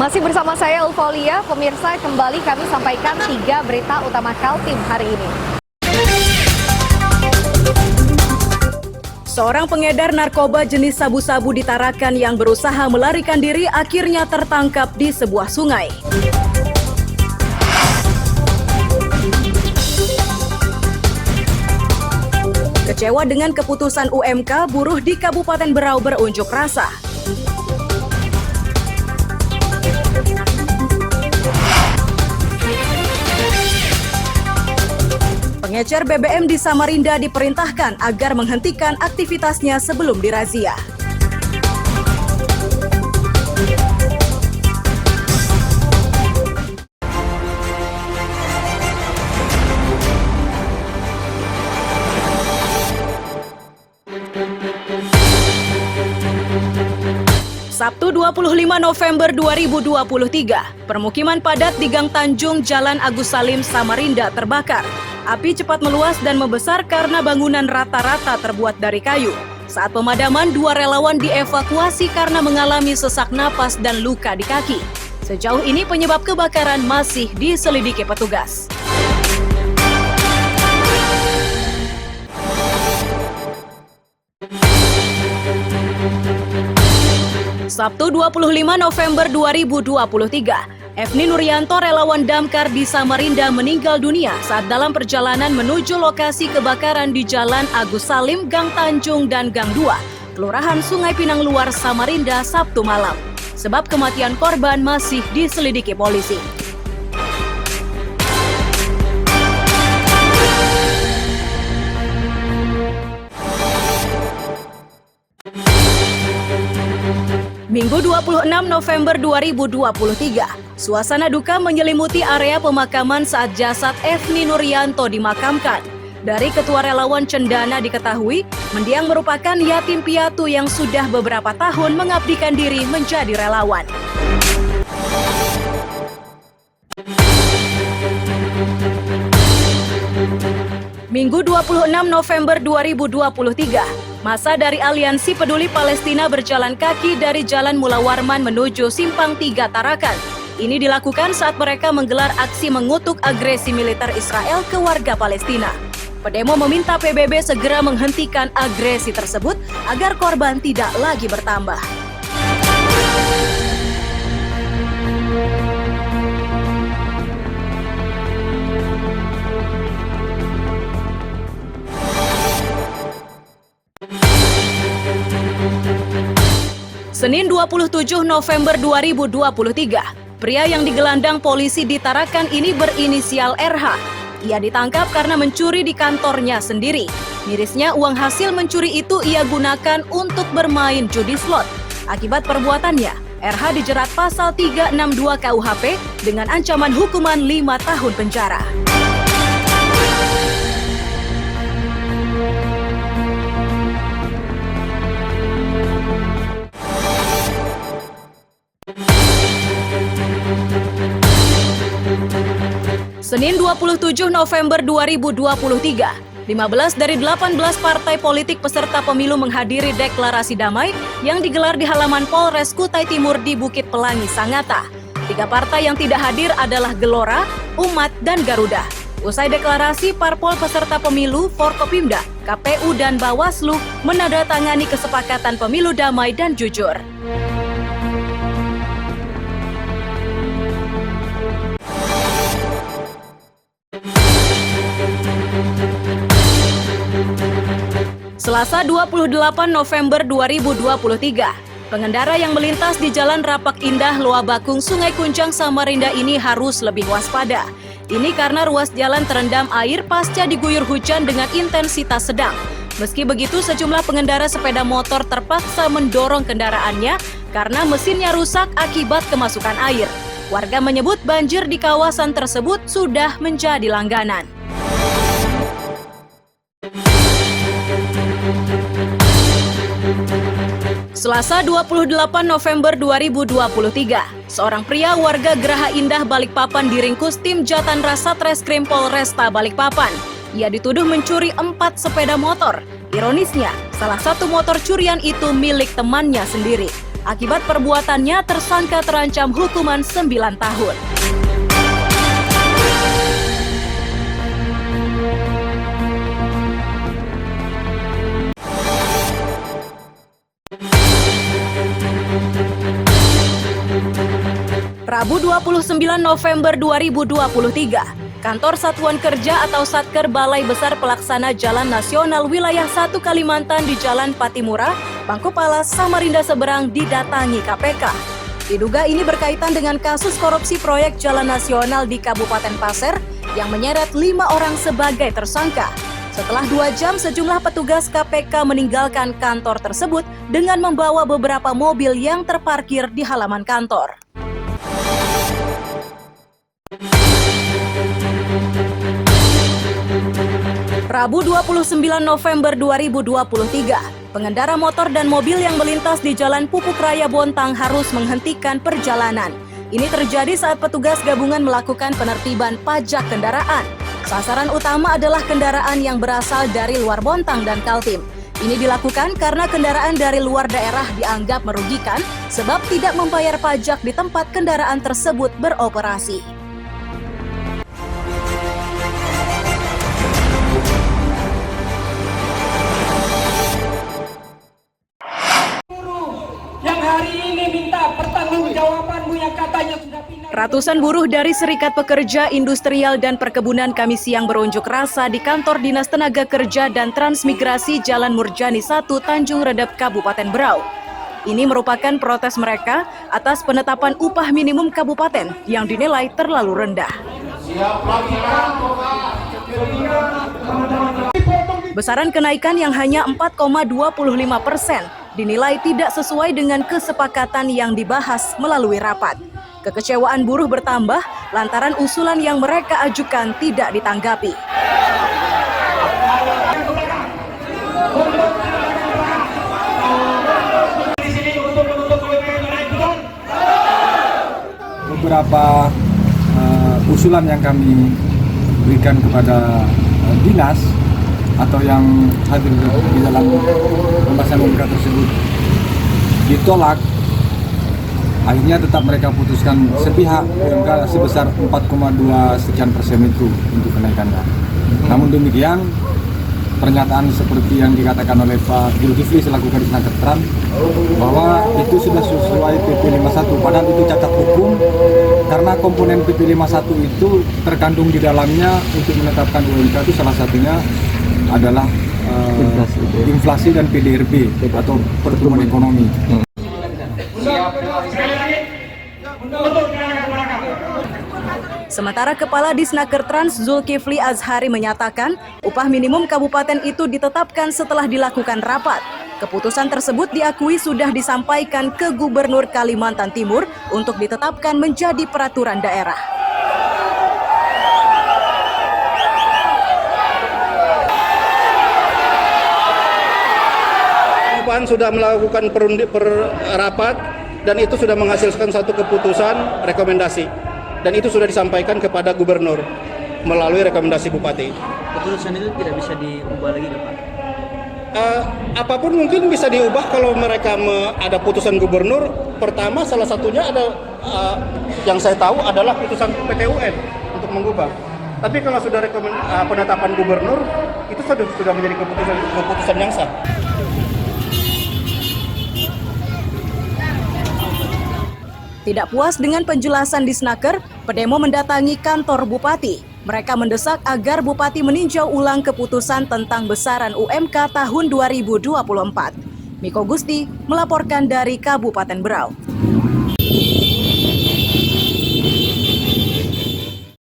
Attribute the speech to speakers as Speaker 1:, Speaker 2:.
Speaker 1: Masih bersama saya Ulfolia, pemirsa kembali kami sampaikan 3 berita utama Kaltim hari ini.
Speaker 2: Seorang pengedar narkoba jenis sabu-sabu di Tarakan yang berusaha melarikan diri akhirnya tertangkap di sebuah sungai. Kecewa dengan keputusan UMK, buruh di Kabupaten Berau berunjuk rasa. Pengecer BBM di Samarinda diperintahkan agar menghentikan aktivitasnya sebelum dirazia. Sabtu 25 November 2023, permukiman padat di Gang Tanjung, Jalan Agus Salim, Samarinda terbakar. Api cepat meluas dan membesar karena bangunan rata-rata terbuat dari kayu. Saat pemadaman, 2 relawan dievakuasi karena mengalami sesak napas dan luka di kaki. Sejauh ini penyebab kebakaran masih diselidiki petugas. Sabtu 25 November 2023, Efni Nuryanto, relawan damkar di Samarinda, meninggal dunia saat dalam perjalanan menuju lokasi kebakaran di Jalan Agus Salim, Gang Tanjung, dan Gang 2, Kelurahan Sungai Pinang Luar, Samarinda, Sabtu malam. Sebab kematian korban masih diselidiki polisi. Minggu 26 November 2023, suasana duka menyelimuti area pemakaman saat jasad Efni Nuryanto dimakamkan. Dari Ketua Relawan Cendana diketahui, mendiang merupakan yatim piatu yang sudah beberapa tahun mengabdikan diri menjadi relawan. Minggu 26 November 2023, masa dari Aliansi Peduli Palestina berjalan kaki dari Jalan Mula Warman menuju Simpang 3 Tarakan. Ini dilakukan saat mereka menggelar aksi mengutuk agresi militer Israel ke warga Palestina. Pedemo meminta PBB segera menghentikan agresi tersebut agar korban tidak lagi bertambah. Senin 27 November 2023, pria yang digelandang polisi di Tarakan ini berinisial RH. Ia ditangkap karena mencuri di kantornya sendiri. Mirisnya uang hasil mencuri itu ia gunakan untuk bermain judi slot. Akibat perbuatannya, RH dijerat pasal 362 KUHP dengan ancaman hukuman 5 tahun penjara. Senin 27 November 2023, 15 dari 18 partai politik peserta pemilu menghadiri deklarasi damai yang digelar di halaman Polres Kutai Timur di Bukit Pelangi, Sangatta. 3 partai yang tidak hadir adalah Gelora, Umat, dan Garuda. Usai deklarasi, parpol peserta pemilu, Forkopimda, KPU, dan Bawaslu menandatangani kesepakatan pemilu damai dan jujur. Selasa 28 November 2023, pengendara yang melintas di Jalan Rapak Indah, Loa Bakung, Sungai Kunjang, Samarinda ini harus lebih waspada. Ini karena ruas jalan terendam air pasca diguyur hujan dengan intensitas sedang. Meski begitu, sejumlah pengendara sepeda motor terpaksa mendorong kendaraannya karena mesinnya rusak akibat kemasukan air. Warga menyebut banjir di kawasan tersebut sudah menjadi langganan. Selasa 28 November 2023, seorang pria warga Geraha Indah, Balikpapan diringkus tim Jatanra Satreskrim Polresta Balikpapan. Ia dituduh mencuri 4 sepeda motor. Ironisnya, salah satu motor curian itu milik temannya sendiri. Akibat perbuatannya, tersangka terancam hukuman 9 tahun. Rabu 29 November 2023, Kantor Satuan Kerja atau Satker Balai Besar Pelaksana Jalan Nasional Wilayah 1 Kalimantan di Jalan Patimura, Bangkopalas, Samarinda Seberang didatangi KPK. Diduga ini berkaitan dengan kasus korupsi proyek jalan nasional di Kabupaten Pasir yang menyeret 5 orang sebagai tersangka. Setelah 2 jam, sejumlah petugas KPK meninggalkan kantor tersebut dengan membawa beberapa mobil yang terparkir di halaman kantor. Rabu 29 November 2023, pengendara motor dan mobil yang melintas di Jalan Pupuk Raya Bontang harus menghentikan perjalanan. Ini terjadi saat petugas gabungan melakukan penertiban pajak kendaraan. Sasaran utama adalah kendaraan yang berasal dari luar Bontang dan Kaltim. Ini dilakukan karena kendaraan dari luar daerah dianggap merugikan sebab tidak membayar pajak di tempat kendaraan tersebut beroperasi. Ratusan buruh dari Serikat Pekerja Industrial dan Perkebunan Kamis siang berunjuk rasa di kantor Dinas Tenaga Kerja dan Transmigrasi Jalan Murjani 1, Tanjung Redep, Kabupaten Berau. Ini merupakan protes mereka atas penetapan upah minimum kabupaten yang dinilai terlalu rendah. Besaran kenaikan yang hanya 4,25% dinilai tidak sesuai dengan kesepakatan yang dibahas melalui rapat. Kekecewaan buruh bertambah lantaran usulan yang mereka ajukan tidak ditanggapi.
Speaker 3: Beberapa usulan yang kami berikan kepada dinas atau yang hadir di dalam pembahasan UMK tersebut ditolak. Akhirnya tetap mereka putuskan sepihak UMK sebesar 4,2 sekian persen itu untuk kenaikannya. Namun demikian, pernyataan seperti yang dikatakan oleh Pak Zulkifli selaku Kadisnaker Trans bahwa itu sudah sesuai PP 51, padahal itu cacat hukum karena komponen PP 51 itu terkandung di dalamnya untuk menetapkan UMK itu salah satunya adalah inflasi dan PDRB atau pertumbuhan ekonomi.
Speaker 2: Sementara Kepala Disnaker Trans Zulkifli Azhari menyatakan upah minimum kabupaten itu ditetapkan setelah dilakukan rapat. Keputusan tersebut diakui sudah disampaikan ke Gubernur Kalimantan Timur untuk ditetapkan menjadi peraturan daerah.
Speaker 4: Sudah melakukan rapat dan itu sudah menghasilkan satu keputusan rekomendasi dan itu sudah disampaikan kepada gubernur melalui rekomendasi bupati.
Speaker 5: Keputusan itu tidak bisa diubah lagi, Pak?
Speaker 4: Apapun mungkin bisa diubah kalau mereka ada putusan gubernur. Pertama salah satunya ada yang saya tahu adalah putusan PT UN untuk mengubah. Tapi kalau sudah penetapan gubernur itu sudah menjadi keputusan yang sah.
Speaker 2: Tidak puas dengan penjelasan Disnaker, pendemo mendatangi kantor Bupati. Mereka mendesak agar Bupati meninjau ulang keputusan tentang besaran UMK tahun 2024. Miko Gusti melaporkan dari Kabupaten Berau.